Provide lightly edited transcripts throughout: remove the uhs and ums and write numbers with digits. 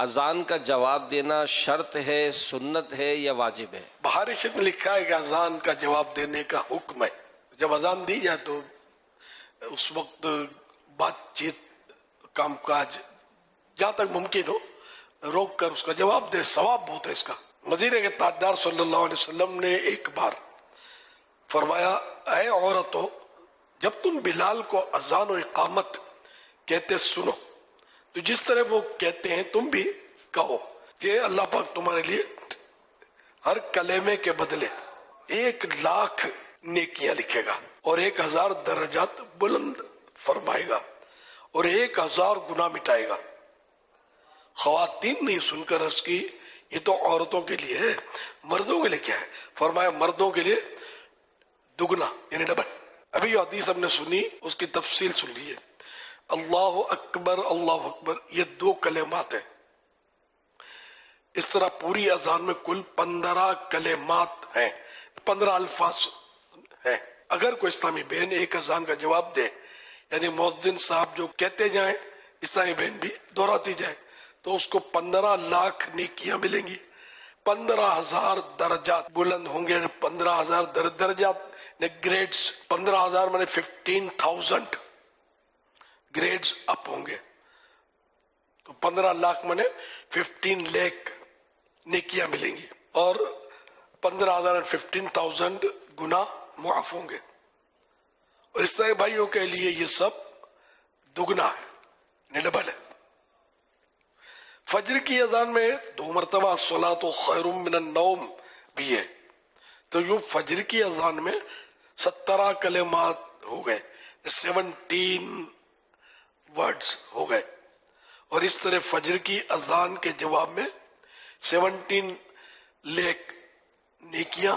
اذان کا جواب دینا شرط ہے، سنت ہے یا واجب ہے؟ بہار شریف میں لکھا ہے کہ اذان کا جواب دینے کا حکم ہے. جب اذان دی جائے تو اس وقت بات چیت، کام کاج جہاں تک ممکن ہو روک کر اس کا جواب دے، ثواب بہت ہے اس کا. مدینے کے تاجدار صلی اللہ علیہ وسلم نے ایک بار فرمایا، اے عورتوں، جب تم بلال کو اذان و اقامت کہتے سنو تو جس طرح وہ کہتے ہیں تم بھی کہو کہ اللہ پاک تمہارے لیے ہر کلمے کے بدلے 1,00,000 نیکیاں لکھے گا اور 1,000 درجات بلند فرمائے گا اور 1,000 گناہ مٹائے گا. خواتین نے سن کر عرض کی، یہ تو عورتوں کے لیے ہے، مردوں کے لیے کیا ہے؟ فرمایا مردوں کے لیے دگنا یعنی ڈبل. ابھی جو حدیث ہم نے سنی اس کی تفصیل سن لیجیے. اللہ اکبر اللہ اکبر یہ 2 کلمات ہیں. اس طرح پوری اذان میں کل 15 کلمات ہیں، 15 الفاظ ہیں. اگر کوئی اسلامی بہن ایک اذان کا جواب دے، یعنی مؤذن صاحب جو کہتے جائیں اسلامی بہن بھی دہراتی جائے، تو اس کو 15,00,000 نیکیاں ملیں گی، 15,000 درجات بلند ہوں گے. 15,000 درجات گریڈز، 15,000 میں 15,000 گریڈز اپ ہوں گے. تو 15,00,000 میں 15 لاکھ نیکیاں ملیں گی اور 15,000 اور 15,000 گناہ معاف ہوں گے. اور اس طرح بھائیوں کے لیے یہ سب دگنا ہے، ڈبل ہے. فجر کی اذان میں 2 مرتبہ الصلاۃ خیر من النوم بھی ہے. تو یوں فجر کی اذان میں 17 کلمات ہو گئے، 17 ورڈز ہو گئے. اور اس طرح فجر کی اذان کے جواب میں 17 لاکھ نیکیاں،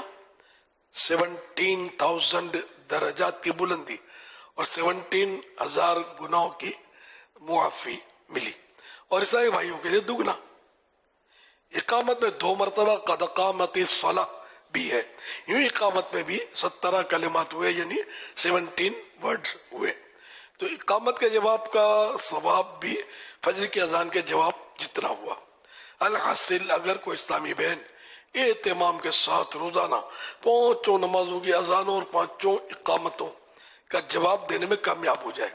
17,000 درجات کی بلندی اور 17,000 گناہوں کی معافی ملی. اور عیسائی بھائیوں کے لیے دگنا. اقامت میں 2 مرتبہ قد قامت الصلاۃ بھی ہے. یوں اقامت میں بھی 17 کلمات ہوئے، یعنی 17 ورڈز ہوئے. تو اقامت کے جواب کا ثواب بھی فجر کی اذان کے جواب جتنا ہوا. الحاصل اگر کوئی اسلامی بہن اہتمام کے ساتھ روزانہ 5 نمازوں کی اذانوں اور 5 اقامتوں کا جواب دینے میں کامیاب ہو جائے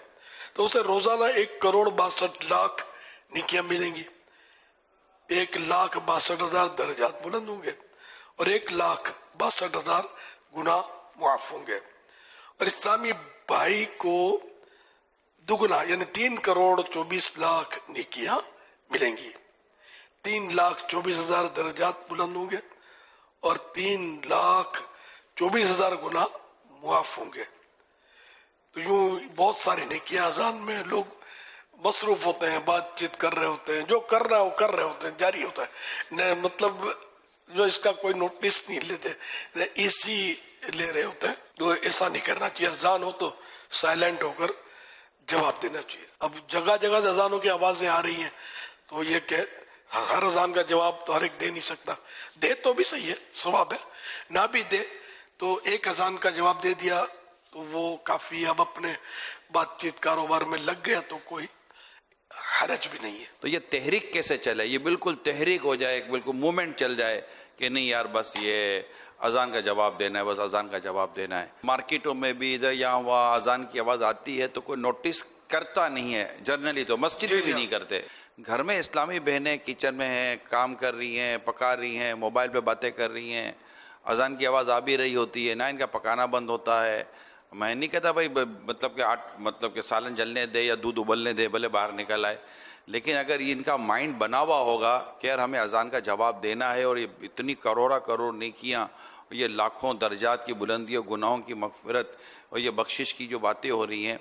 تو اسے روزانہ 1,62,00,000 نیکیاں ملیں گی، 1,62,000 درجات بلند ہوں گے اور 1,62,000 گناہ معاف ہوں گے. اور اسلامی بھائی کو دگنا یعنی 3,24,00,000 نیکیاں ملیں گی، 3,24,000 درجات بلند ہوں گے اور 3,24,000 گناہ معاف ہوں گے. تو یوں بہت ساری نیکیاں اذان میں لوگ مصروف ہوتے ہیں، بات چیت کر رہے ہوتے ہیں، جو کر رہا ہے وہ کر رہے ہوتے ہیں، جاری ہوتا ہے. مطلب جو اس کا کوئی نوٹس نہیں لیتے، ایسی لے رہے ہوتے ہیں. تو ایسا نہیں کرنا چاہیے. اذان ہو تو سائلنٹ ہو کر جواب دینا چاہیے. اب جگہ جگہ سے اذانوں کی آوازیں آ رہی ہیں تو یہ کہ ہر اذان کا جواب تو ہر ایک دے نہیں سکتا. دے تو بھی صحیح ہے، ثواب ہے. نہ بھی دے تو ایک اذان کا جواب دے دیا تو وہ کافی. اب اپنے بات چیت کاروبار میں لگ گیا تو کوئی حرج بھی نہیں ہے. تو یہ تحریک کیسے چلے؟ یہ بالکل تحریک ہو جائے، بالکل مومنٹ چل جائے کہ نہیں یار بس یہ اذان کا جواب دینا ہے، بس اذان کا جواب دینا ہے. مارکیٹوں میں بھی ادھر یہاں وہاں اذان کی آواز آتی ہے تو کوئی نوٹس کرتا نہیں ہے جنرلی. تو مسجد میں بھی نہیں کرتے. گھر میں اسلامی بہنیں کچن میں ہیں، کام کر رہی ہیں، پکا رہی ہیں، موبائل پہ باتیں کر رہی ہیں، اذان کی آواز آ بھی رہی ہوتی ہے، نہ ان کا پکانا بند ہوتا ہے. میں نہیں کہتا بھائی مطلب کہ سالن جلنے دے یا دودھ ابلنے دے، بھلے باہر نکل آئے، لیکن اگر ان کا مائنڈ بنا ہوا ہوگا کہ یار ہمیں اذان کا جواب دینا ہے اور یہ اتنی کروڑ نیکیاں، یہ لاکھوں درجات کی بلندی اور گناہوں کی مغفرت اور یہ بخشش کی جو باتیں ہو رہی ہیں،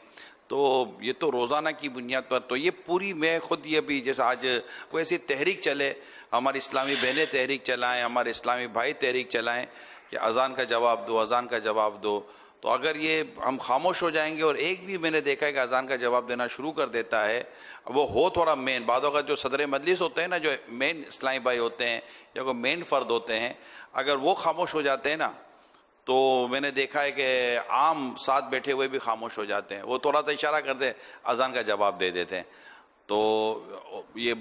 تو یہ تو روزانہ کی بنیاد پر. تو یہ پوری میں خود یہ بھی جیسے آج کوئی ایسی تحریک چلے، ہماری اسلامی بہنیں تحریک چلائیں، ہمارے اسلامی بھائی تحریک چلائیں کہ اذان کا جواب دو، اذان کا جواب دو. تو اگر یہ ہم خاموش ہو جائیں گے اور ایک بھی میں نے دیکھا ہے کہ اذان کا جواب دینا شروع کر دیتا ہے، وہ ہو تھوڑا مین، بعض اوقات جو صدر مجلس ہوتے ہیں نا، جو مین اسلامی بھائی ہوتے ہیں یا کوئی مین فرد ہوتے ہیں، اگر وہ خاموش ہو جاتے ہیں نا تو میں نے دیکھا ہے کہ عام ساتھ بیٹھے ہوئے بھی خاموش ہو جاتے ہیں. وہ تھوڑا سا اشارہ کرتے اذان کا جواب دے دیتے ہیں. تو یہ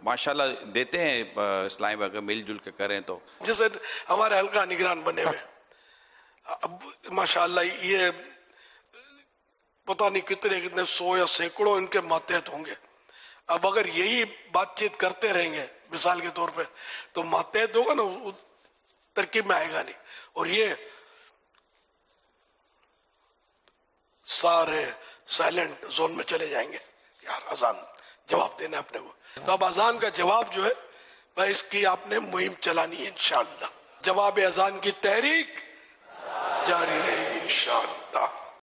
ماشاءاللہ دیتے ہیں اسلامی بھائی، اگر مل جل کے کریں تو. جیسے ہمارے حلقہ نگران بنے ہوئے، اب ماشاءاللہ یہ پتہ نہیں کتنے 100 یا سینکڑوں ان کے ماتحت ہوں گے. اب اگر یہی بات چیت کرتے رہیں گے مثال کے طور پہ تو ماتحت ہوگا نا، ترکیب میں آئے گا نہیں. اور یہ سارے سائلنٹ زون میں چلے جائیں گے، یار اذان جواب دینا ہے اپنے کو. تو اب اذان کا جواب جو ہے بھائی اس کی آپ نے مہم چلانی ہے انشاءاللہ. جواب اذان کی تحریک جاری رہے گی انشاءاللہ.